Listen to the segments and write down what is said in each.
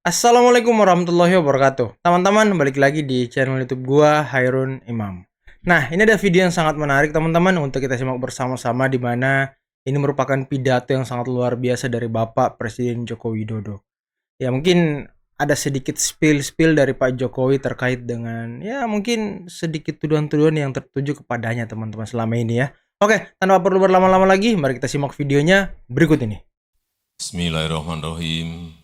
Assalamualaikum warahmatullahi wabarakatuh. Teman-teman, balik lagi di channel YouTube gua, Hairun Imam. Nah, ini ada video yang sangat menarik teman-teman untuk kita simak bersama-sama di mana ini merupakan pidato yang sangat luar biasa dari Bapak Presiden Joko Widodo. Ya, mungkin ada sedikit spill-spill dari Pak Jokowi terkait dengan ya mungkin sedikit tuduhan-tuduhan yang tertuju kepadanya teman-teman selama ini ya. Oke, tanpa perlu berlama-lama lagi, mari kita simak videonya berikut ini. Bismillahirrahmanirrahim.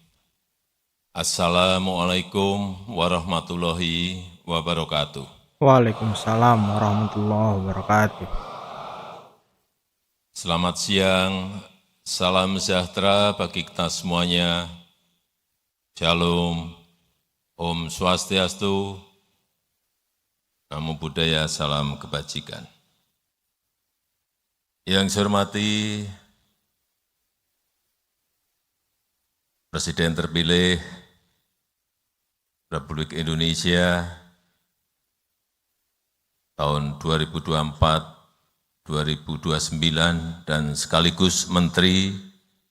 Assalamualaikum warahmatullahi wabarakatuh. Waalaikumsalam warahmatullahi wabarakatuh. Selamat siang, salam sejahtera bagi kita semuanya. Shalom, Om Swastiastu, Namo Buddhaya, salam kebajikan. Yang saya hormati Presiden terpilih Republik Indonesia tahun 2024-2029 dan sekaligus Menteri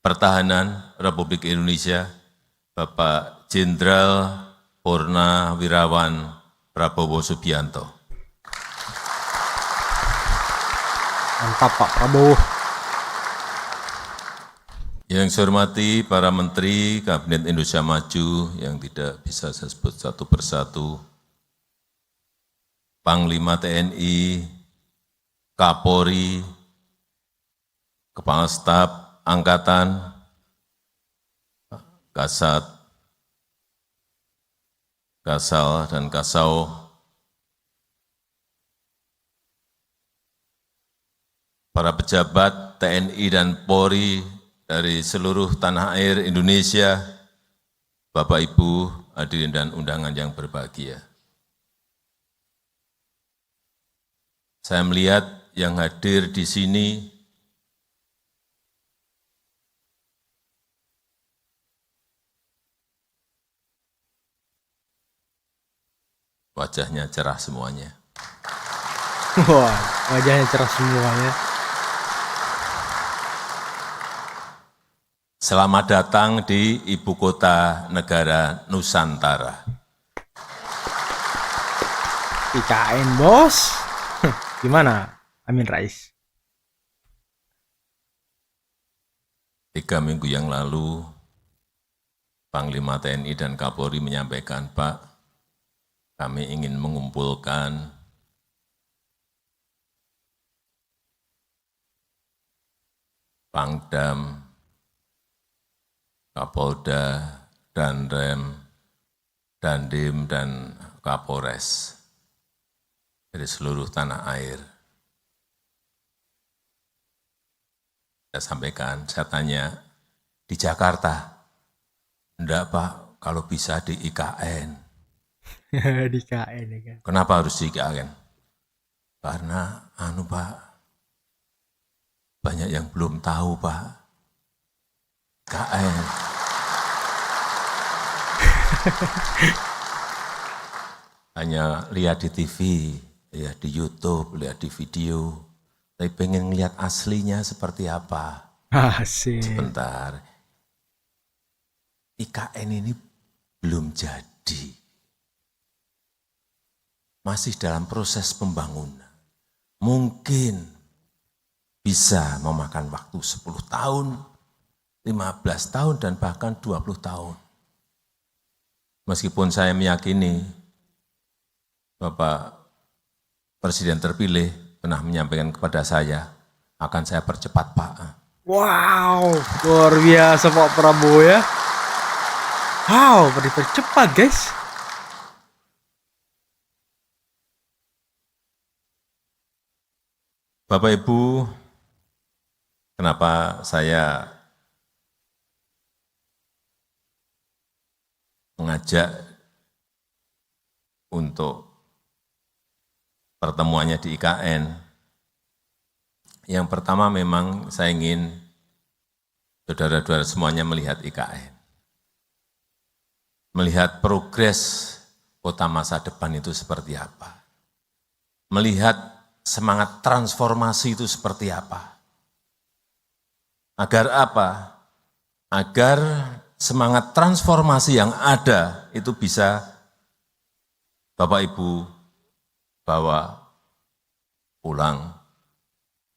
Pertahanan Republik Indonesia, Bapak Jenderal Purnawirawan Prabowo Subianto. Mantap Pak Prabowo. Yang saya hormati para Menteri Kabinet Indonesia Maju yang tidak bisa saya sebut satu persatu, Panglima TNI, Kapolri, Kepala Staf Angkatan, Kasat, Kasal, dan Kasau, para pejabat TNI dan Polri dari seluruh tanah air Indonesia, Bapak Ibu hadirin dan undangan yang berbahagia. Saya melihat yang hadir di sini wajahnya cerah semuanya. Wah, wajahnya cerah semuanya. Selamat datang di Ibu Kota Negara Nusantara. IKN bos. Gimana Amin Rais? 3 minggu yang lalu, Panglima TNI dan Kapolri menyampaikan, Pak, kami ingin mengumpulkan Pangdam, Kapolda, Danrem, Dandim, dan Kapolres dari seluruh tanah air. Saya sampaikan, saya tanya, di Jakarta? Enggak Pak, kalau bisa di IKN. Di IKN ya kan. Kenapa harus di IKN? Karena, Pak, banyak yang belum tahu Pak, IKN. Hanya lihat di TV, lihat di YouTube, lihat di video, tapi pengen lihat aslinya seperti apa. Asik. Sebentar, IKN ini belum jadi, masih dalam proses pembangunan. Mungkin bisa memakan waktu 10 tahun, 15 tahun, dan bahkan 20 tahun. Meskipun saya meyakini Bapak Presiden terpilih pernah menyampaikan kepada saya, akan saya percepat Pak. Wow, luar biasa Pak Prabowo ya. Wow, dipercepat guys. Bapak Ibu, kenapa saya mengajak untuk pertemuannya di IKN? Yang pertama memang saya ingin saudara-saudara semuanya melihat IKN. Melihat progres kota masa depan itu seperti apa. Melihat semangat transformasi itu seperti apa. Agar apa? Agar semangat transformasi yang ada itu bisa Bapak Ibu bawa pulang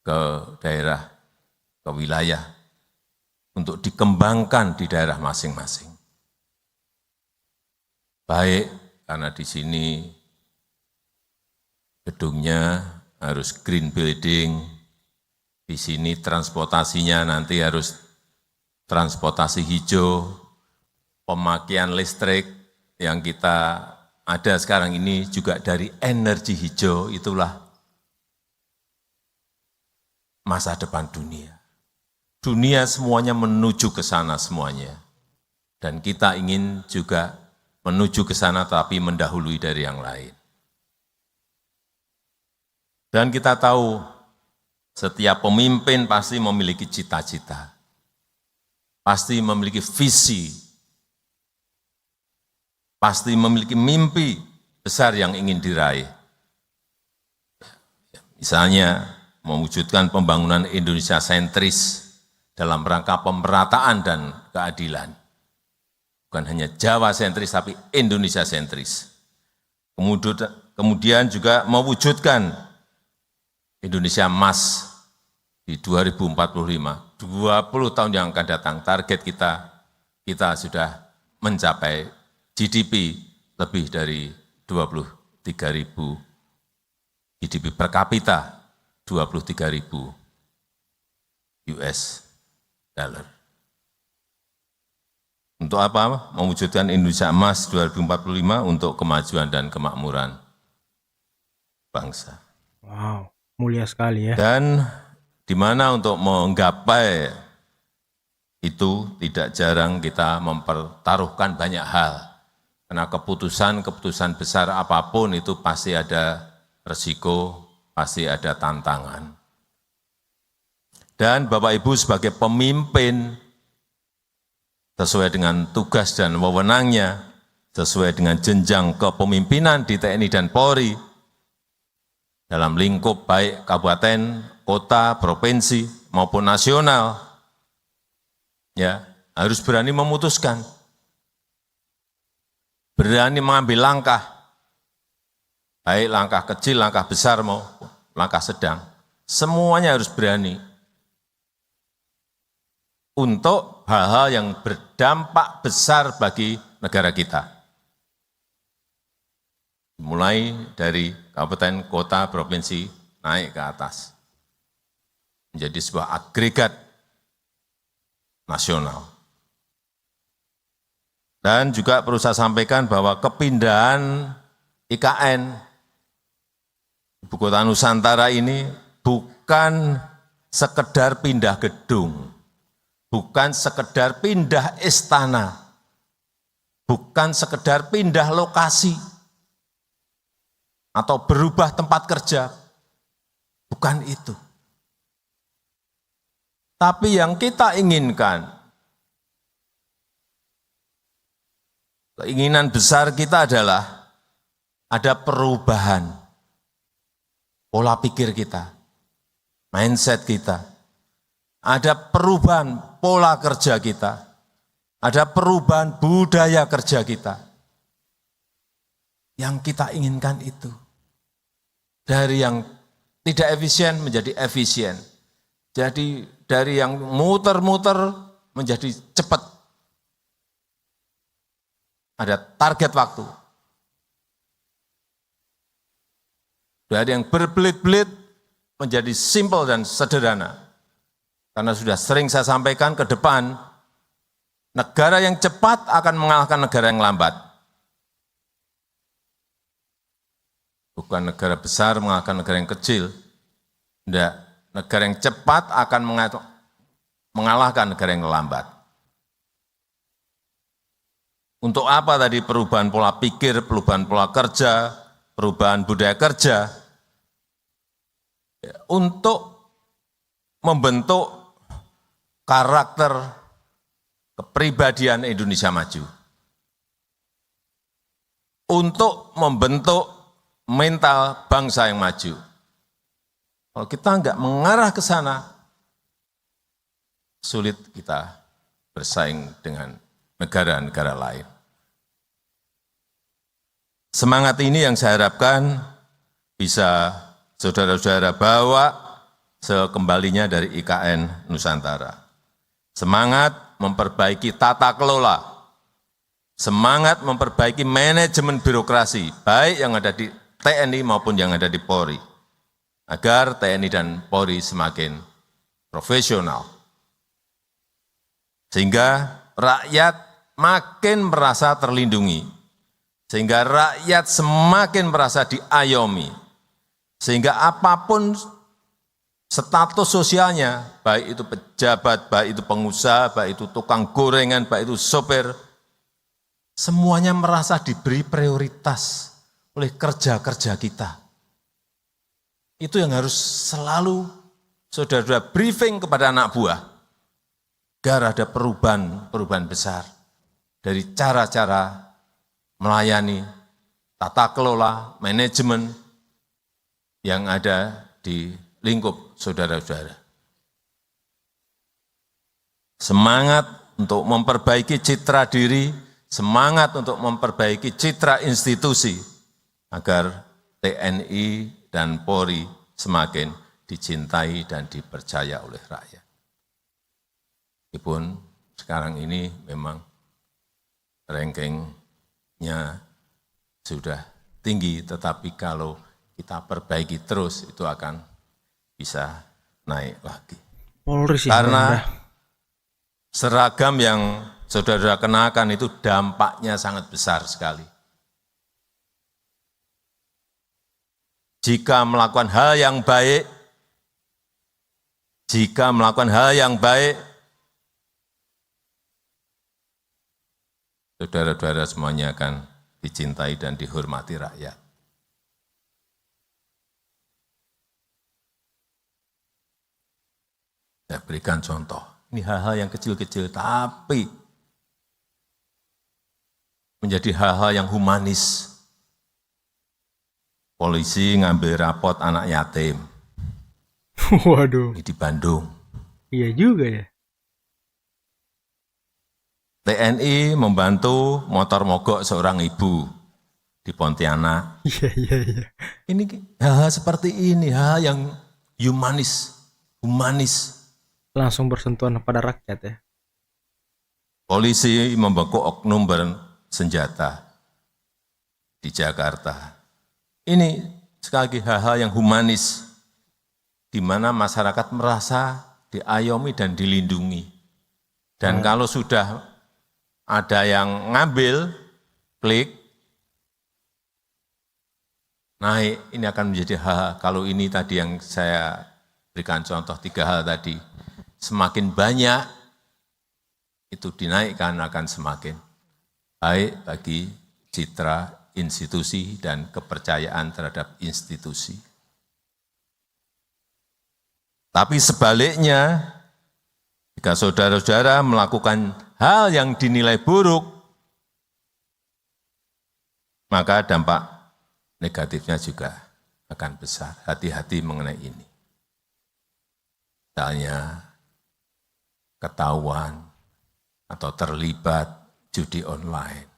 ke daerah, ke wilayah, untuk dikembangkan di daerah masing-masing. Baik, karena di sini gedungnya harus green building, di sini transportasinya nanti harus transportasi hijau, pemakaian listrik yang kita ada sekarang ini juga dari energi hijau, itulah masa depan dunia. Dunia semuanya menuju ke sana semuanya. Dan kita ingin juga menuju ke sana tapi mendahului dari yang lain. Dan kita tahu setiap pemimpin pasti memiliki cita-cita, pasti memiliki visi, pasti memiliki mimpi besar yang ingin diraih. Misalnya, mewujudkan pembangunan Indonesia sentris dalam rangka pemerataan dan keadilan. Bukan hanya Jawa sentris, tapi Indonesia sentris. Kemudian juga mewujudkan Indonesia Emas di 2045, 20 tahun yang akan datang, target kita sudah mencapai GDP lebih dari 23.000 GDP per kapita, 23.000 US dollar. Untuk apa? Mewujudkan Indonesia Emas 2045 untuk kemajuan dan kemakmuran bangsa. Wow, mulia sekali ya. Dan di mana untuk menggapai itu tidak jarang kita mempertaruhkan banyak hal. Karena keputusan besar apapun itu pasti ada resiko, pasti ada tantangan. Dan Bapak Ibu sebagai pemimpin, sesuai dengan tugas dan wewenangnya, sesuai dengan jenjang kepemimpinan di TNI dan Polri, dalam lingkup baik kabupaten, kota, provinsi, maupun nasional, ya harus berani memutuskan, berani mengambil langkah, baik langkah kecil, langkah besar, maupun langkah sedang, semuanya harus berani untuk hal-hal yang berdampak besar bagi negara kita. Mulai dari kabupaten, kota, provinsi, naik ke atas. Menjadi sebuah agregat nasional. Dan juga perlu saya sampaikan bahwa kepindahan IKN, Ibu Kota Nusantara ini bukan sekedar pindah gedung, bukan sekedar pindah istana, bukan sekedar pindah lokasi, atau berubah tempat kerja, bukan itu. Tapi yang kita inginkan, keinginan besar kita adalah ada perubahan pola pikir kita, mindset kita, ada perubahan pola kerja kita, ada perubahan budaya kerja kita. Yang kita inginkan itu, dari yang tidak efisien menjadi efisien, jadi dari yang muter-muter menjadi cepat, ada target waktu, dari yang berbelit-belit menjadi simpel dan sederhana. Karena sudah sering saya sampaikan ke depan, negara yang cepat akan mengalahkan negara yang lambat. Bukan negara besar mengalahkan negara yang kecil. Tidak, negara yang cepat akan mengalahkan negara yang lambat. Untuk apa tadi perubahan pola pikir, perubahan pola kerja, perubahan budaya kerja? Untuk membentuk karakter kepribadian Indonesia maju. Untuk membentuk mental bangsa yang maju. Kalau kita enggak mengarah ke sana, sulit kita bersaing dengan negara-negara lain. Semangat ini yang saya harapkan bisa saudara-saudara bawa sekembalinya dari IKN Nusantara. Semangat memperbaiki tata kelola, semangat memperbaiki manajemen birokrasi, baik yang ada di TNI maupun yang ada di Polri, agar TNI dan Polri semakin profesional. Sehingga rakyat makin merasa terlindungi, sehingga rakyat semakin merasa diayomi, sehingga apapun status sosialnya, baik itu pejabat, baik itu pengusaha, baik itu tukang gorengan, baik itu sopir, semuanya merasa diberi prioritas oleh kerja-kerja kita. Itu yang harus selalu saudara-saudara briefing kepada anak buah, agar ada perubahan besar dari cara-cara melayani, tata kelola, manajemen yang ada di lingkup saudara-saudara. Semangat untuk memperbaiki citra diri, semangat untuk memperbaiki citra institusi, agar TNI dan Polri semakin dicintai dan dipercaya oleh rakyat. Meskipun sekarang ini memang rankingnya sudah tinggi, tetapi kalau kita perbaiki terus itu akan bisa naik lagi. Polri sih. Karena seragam yang saudara kenakan itu dampaknya sangat besar sekali. Jika melakukan hal yang baik, saudara-saudara semuanya akan dicintai dan dihormati rakyat. Saya berikan contoh, ini hal-hal yang kecil-kecil tapi menjadi hal-hal yang humanis. Polisi ngambil rapot anak yatim. Waduh. Ini di Bandung. Iya juga ya. TNI membantu motor mogok seorang ibu di Pontianak. Iya. Ini hal-hal seperti ini, hal yang humanis. Langsung bersentuhan pada rakyat ya. Polisi membekuk oknum bersenjata di Jakarta. Ini sekali lagi hal-hal yang humanis, di mana masyarakat merasa diayomi dan dilindungi. Dan kalau sudah ada yang ngambil, klik, naik, ini akan menjadi hal, kalau ini tadi yang saya berikan contoh 3 hal tadi, semakin banyak itu dinaikkan akan semakin baik bagi citra institusi dan kepercayaan terhadap institusi. Tapi sebaliknya, jika saudara-saudara melakukan hal yang dinilai buruk, maka dampak negatifnya juga akan besar. Hati-hati mengenai ini. Misalnya, ketahuan atau terlibat judi online.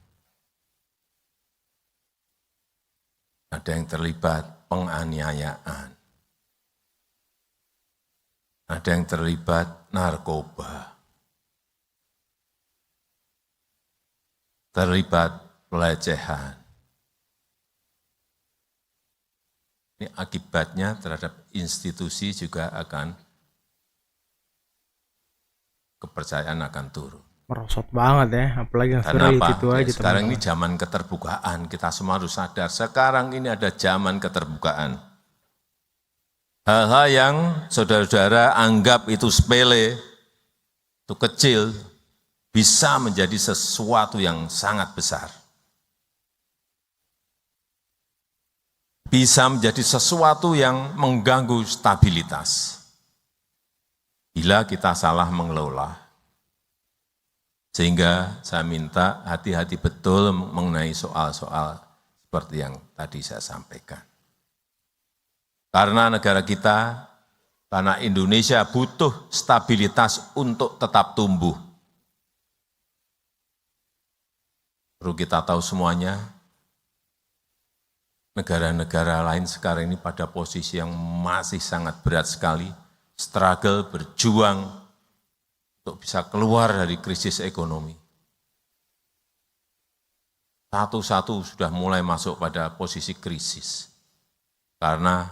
Ada yang terlibat penganiayaan. Ada yang terlibat narkoba. Terlibat pelecehan. Ini akibatnya terhadap institusi juga akan, kepercayaan akan turun. Merosot banget ya, apalagi yang Karena viral apa? itu aja. Sekarang ini zaman keterbukaan, kita semua harus sadar. Sekarang ini ada zaman keterbukaan. Hal-hal yang saudara-saudara anggap itu sepele, itu kecil, bisa menjadi sesuatu yang sangat besar. Bisa menjadi sesuatu yang mengganggu stabilitas. Bila kita salah mengelola. Sehingga saya minta hati-hati betul mengenai soal-soal seperti yang tadi saya sampaikan. Karena negara kita, karena Indonesia butuh stabilitas untuk tetap tumbuh. Perlu kita tahu semuanya, negara-negara lain sekarang ini pada posisi yang masih sangat berat sekali, struggle, berjuang untuk bisa keluar dari krisis ekonomi. Satu-satu sudah mulai masuk pada posisi krisis. Karena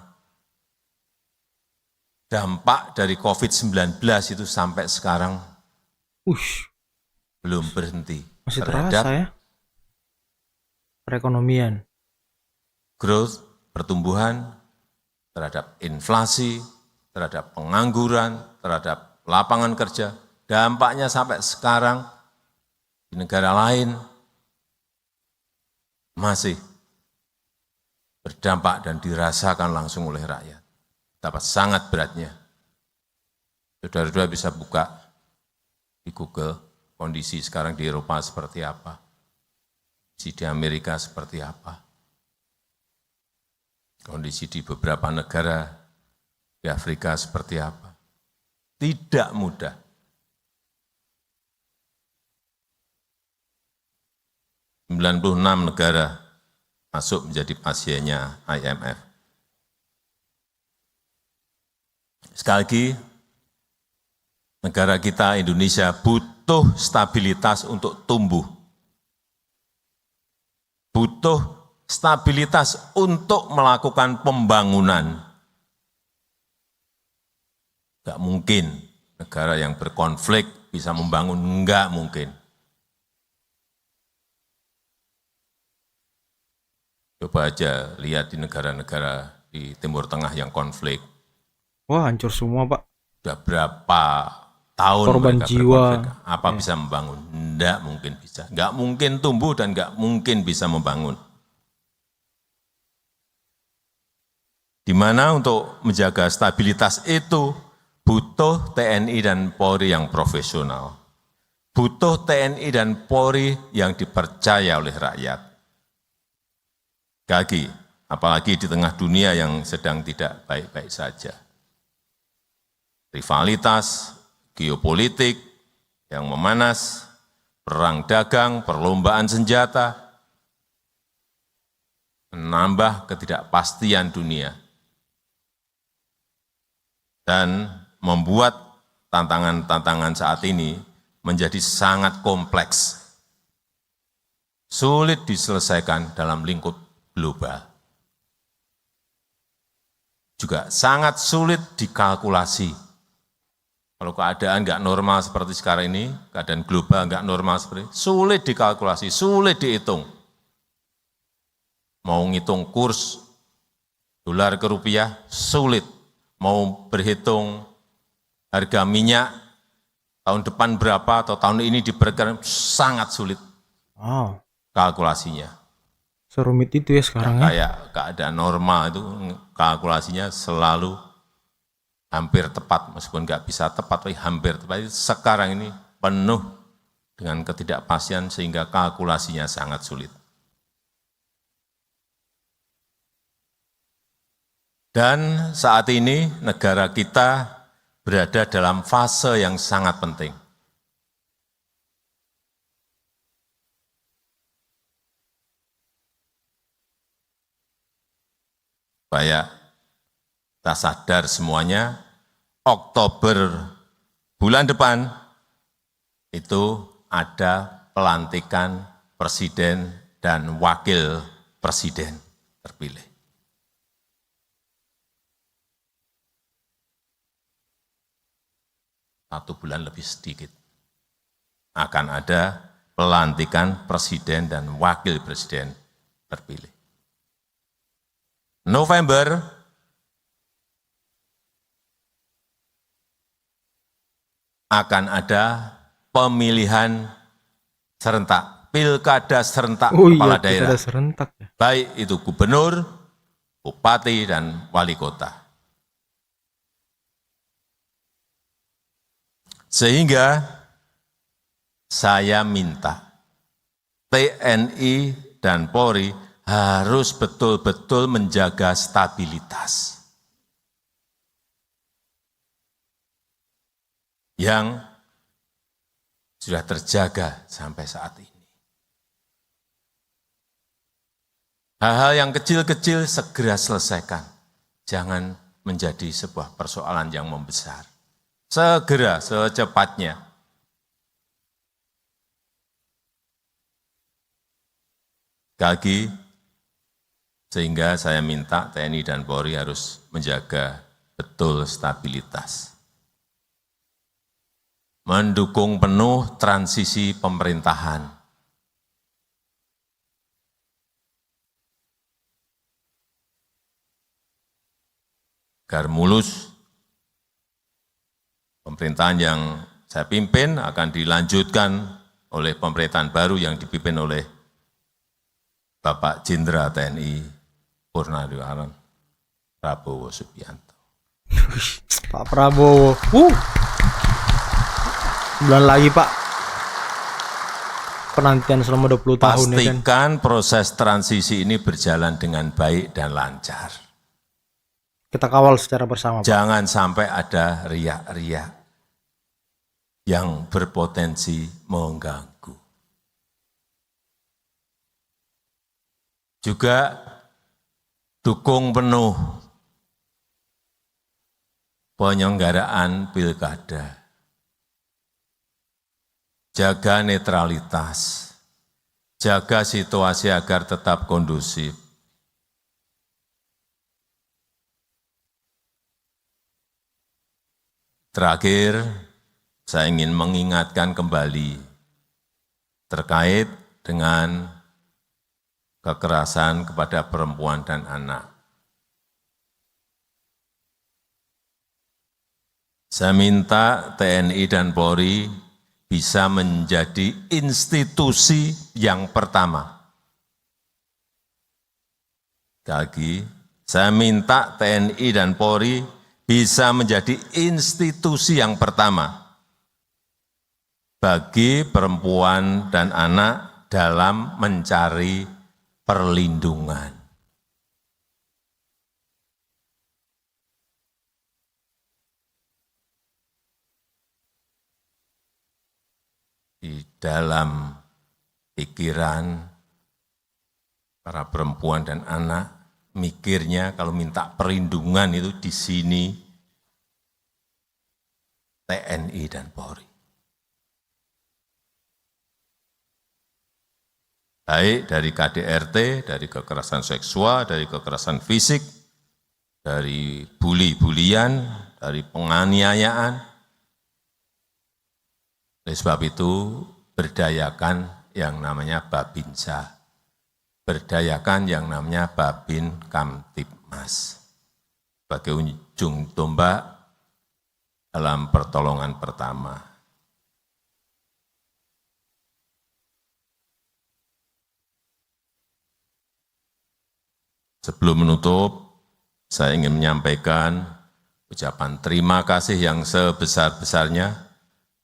dampak dari COVID-19 itu sampai sekarang belum berhenti. Masih terasa ya perekonomian. Growth, pertumbuhan, terhadap inflasi, terhadap pengangguran, terhadap lapangan kerja, dampaknya sampai sekarang di negara lain masih berdampak dan dirasakan langsung oleh rakyat. Betapa sangat beratnya. Saudara-saudara bisa buka di Google kondisi sekarang di Eropa seperti apa, di Amerika seperti apa, kondisi di beberapa negara di Afrika seperti apa. Tidak mudah. ...96 negara masuk menjadi pasiennya IMF. Sekali lagi, negara kita Indonesia butuh stabilitas untuk tumbuh. Butuh stabilitas untuk melakukan pembangunan. Enggak mungkin negara yang berkonflik bisa membangun, enggak mungkin. Coba aja lihat di negara-negara di Timur Tengah yang konflik. Wah, hancur semua, Pak. Sudah berapa tahun Korban mereka jiwa. berkonflik. Apa bisa membangun? Enggak mungkin bisa. Enggak mungkin tumbuh dan enggak mungkin bisa membangun. Di mana untuk menjaga stabilitas itu butuh TNI dan Polri yang profesional. Butuh TNI dan Polri yang dipercaya oleh rakyat. Lagi, apalagi di tengah dunia yang sedang tidak baik-baik saja. Rivalitas, geopolitik yang memanas, perang dagang, perlombaan senjata, menambah ketidakpastian dunia, dan membuat tantangan-tantangan saat ini menjadi sangat kompleks, sulit diselesaikan dalam lingkup global. Juga sangat sulit dikalkulasi. Kalau keadaan nggak normal seperti sekarang ini, keadaan global nggak normal seperti ini, sulit dikalkulasi, sulit dihitung. Mau ngitung kurs dolar ke rupiah, sulit. Mau berhitung harga minyak tahun depan berapa atau tahun ini diperkirakan, sangat sulit kalkulasinya. Serumit itu ya sekarang ya. Kayak keadaan normal itu kalkulasinya selalu hampir tepat, meskipun nggak bisa tepat, tapi hampir tepat. Sekarang ini penuh dengan ketidakpastian sehingga kalkulasinya sangat sulit. Dan saat ini negara kita berada dalam fase yang sangat penting. Supaya kita sadar semuanya, Oktober bulan depan itu ada pelantikan presiden dan wakil presiden terpilih. Satu bulan lebih sedikit akan ada pelantikan presiden dan wakil presiden terpilih. November akan ada pemilihan serentak, pilkada serentak kepala daerah, serentak ya. baik itu gubernur, bupati, dan wali kota. Sehingga saya minta TNI dan Polri harus betul-betul menjaga stabilitas yang sudah terjaga sampai saat ini. Hal-hal yang kecil-kecil segera selesaikan. Jangan menjadi sebuah persoalan yang membesar. Segera, secepatnya. Sekali lagi, sehingga saya minta TNI dan Polri harus menjaga betul stabilitas. Mendukung penuh transisi pemerintahan. Agar mulus, pemerintahan yang saya pimpin akan dilanjutkan oleh pemerintahan baru yang dipimpin oleh Bapak Jenderal TNI Purnawirawan Prabowo Subianto. Pak Prabowo. Bulan lagi Pak. Penantian selama 20 tahun ya kan. Pastikan proses transisi ini berjalan dengan baik dan lancar. Kita kawal secara bersama Pak. Jangan sampai ada riak-riak yang berpotensi mengganggu. Juga dukung penuh penyelenggaraan pilkada. Jaga netralitas, jaga situasi agar tetap kondusif. Terakhir, saya ingin mengingatkan kembali terkait dengan kekerasan kepada perempuan dan anak. Saya minta TNI dan Polri bisa menjadi institusi yang pertama. Sekali lagi, saya minta TNI dan Polri bisa menjadi institusi yang pertama bagi perempuan dan anak dalam mencari perlindungan. Di dalam pikiran para perempuan dan anak, mikirnya kalau minta perlindungan itu di sini TNI dan Polri. Baik dari KDRT, dari kekerasan seksual, dari kekerasan fisik, dari bully-bulian, dari penganiayaan. Oleh sebab itu, berdayakan yang namanya Babinsa. Berdayakan yang namanya Babin Kamtibmas sebagai ujung tombak dalam pertolongan pertama. Sebelum menutup, saya ingin menyampaikan ucapan terima kasih yang sebesar-besarnya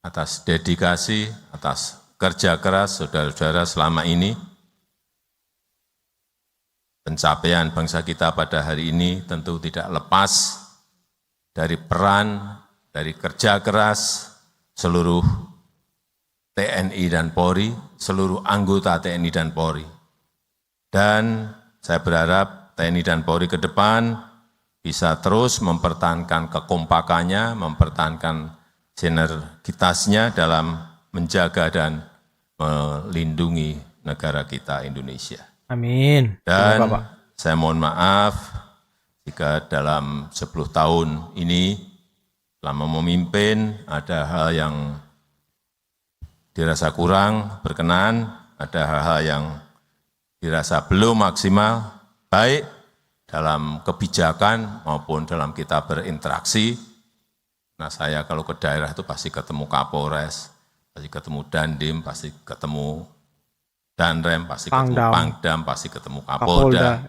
atas dedikasi, atas kerja keras saudara-saudara selama ini. Pencapaian bangsa kita pada hari ini tentu tidak lepas dari peran, dari kerja keras seluruh TNI dan Polri, seluruh anggota TNI dan Polri. Dan saya berharap TNI dan Polri ke depan bisa terus mempertahankan kekompakannya, mempertahankan sinergitasnya dalam menjaga dan melindungi negara kita Indonesia. Amin. Dan Semoga, Pak. saya mohon maaf jika dalam 10 tahun ini selama memimpin ada hal yang dirasa kurang berkenan, ada hal-hal yang dirasa belum maksimal, baik dalam kebijakan maupun dalam kita berinteraksi. Nah, saya kalau ke daerah itu pasti ketemu Kapolres, pasti ketemu Dandim, pasti ketemu Danrem, pasti ketemu Pangdam, pasti ketemu Kapolda.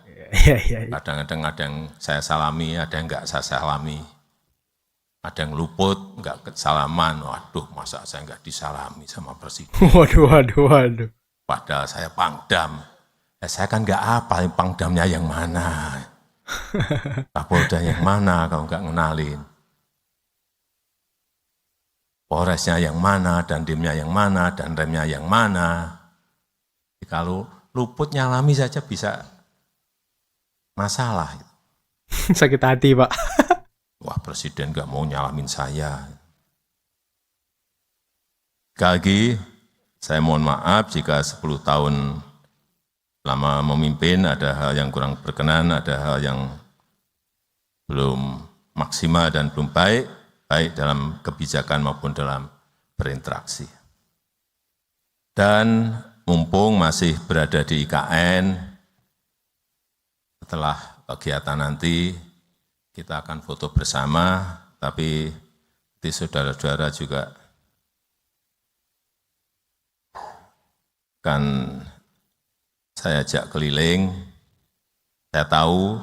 Kadang-kadang ada yang saya salami, ada yang enggak saya salami. Ada yang luput, enggak salaman. Waduh, masa saya enggak disalami sama presiden. Waduh. Padahal saya Pangdam. Saya kan enggak apa Pangdamnya yang mana. Kapolda yang mana kalau enggak ngenalin. Polresnya yang mana, Dandimnya yang mana, Danremnya yang mana. Kalau luput nyalami saja bisa masalah. Sakit hati, Pak. Wah, presiden nggak mau nyalamin saya. Sekali lagi, saya mohon maaf jika 10 tahun lama memimpin ada hal yang kurang berkenan, ada hal yang belum maksimal dan belum baik, baik dalam kebijakan maupun dalam berinteraksi. Dan mumpung masih berada di IKN, setelah kegiatan nanti kita akan foto bersama, tapi di saudara-saudara juga akan saya ajak keliling. Saya tahu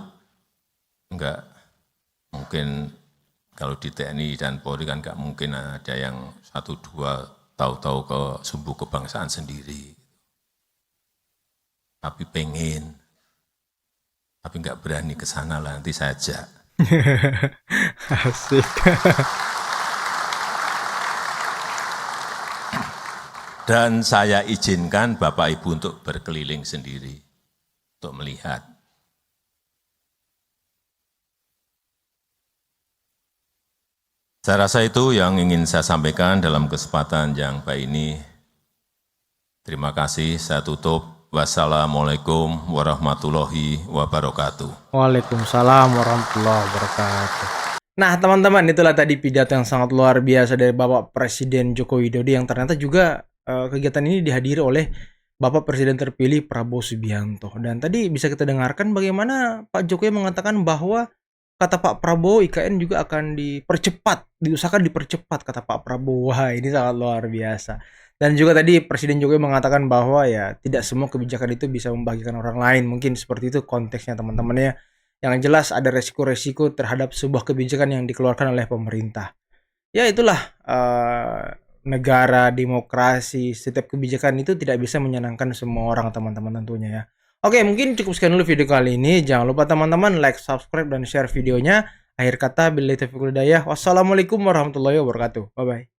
enggak mungkin kalau di TNI dan Polri kan enggak mungkin ada yang 1-2 tahu-tahu ke sumbu kebangsaan sendiri. Tapi pengen, tapi enggak berani ke sana lah, nanti saya ajak. Asik. Dan saya izinkan Bapak Ibu untuk berkeliling sendiri, untuk melihat. Saya rasa itu yang ingin saya sampaikan dalam kesempatan yang baik ini. Terima kasih, saya tutup. Wassalamualaikum warahmatullahi wabarakatuh. Waalaikumsalam warahmatullahi wabarakatuh. Nah, teman-teman, itulah tadi pidato yang sangat luar biasa dari Bapak Presiden Joko Widodo yang ternyata juga kegiatan ini dihadiri oleh Bapak Presiden terpilih Prabowo Subianto. Dan tadi bisa kita dengarkan bagaimana Pak Jokowi mengatakan bahwa kata Pak Prabowo IKN juga akan diusahakan dipercepat kata Pak Prabowo. Wah, ini sangat luar biasa. Dan juga tadi Presiden Jokowi mengatakan bahwa ya tidak semua kebijakan itu bisa membagikan orang lain. Mungkin seperti itu konteksnya teman-teman ya. Yang jelas ada resiko-resiko terhadap sebuah kebijakan yang dikeluarkan oleh pemerintah. Ya itulah negara demokrasi, setiap kebijakan itu tidak bisa menyenangkan semua orang teman-teman tentunya ya. Oke, mungkin cukup sekian dulu video kali ini. Jangan lupa teman-teman like, subscribe, dan share videonya. Akhir kata, billahi taufiq wal hidayah. Wassalamualaikum warahmatullahi wabarakatuh. Bye-bye.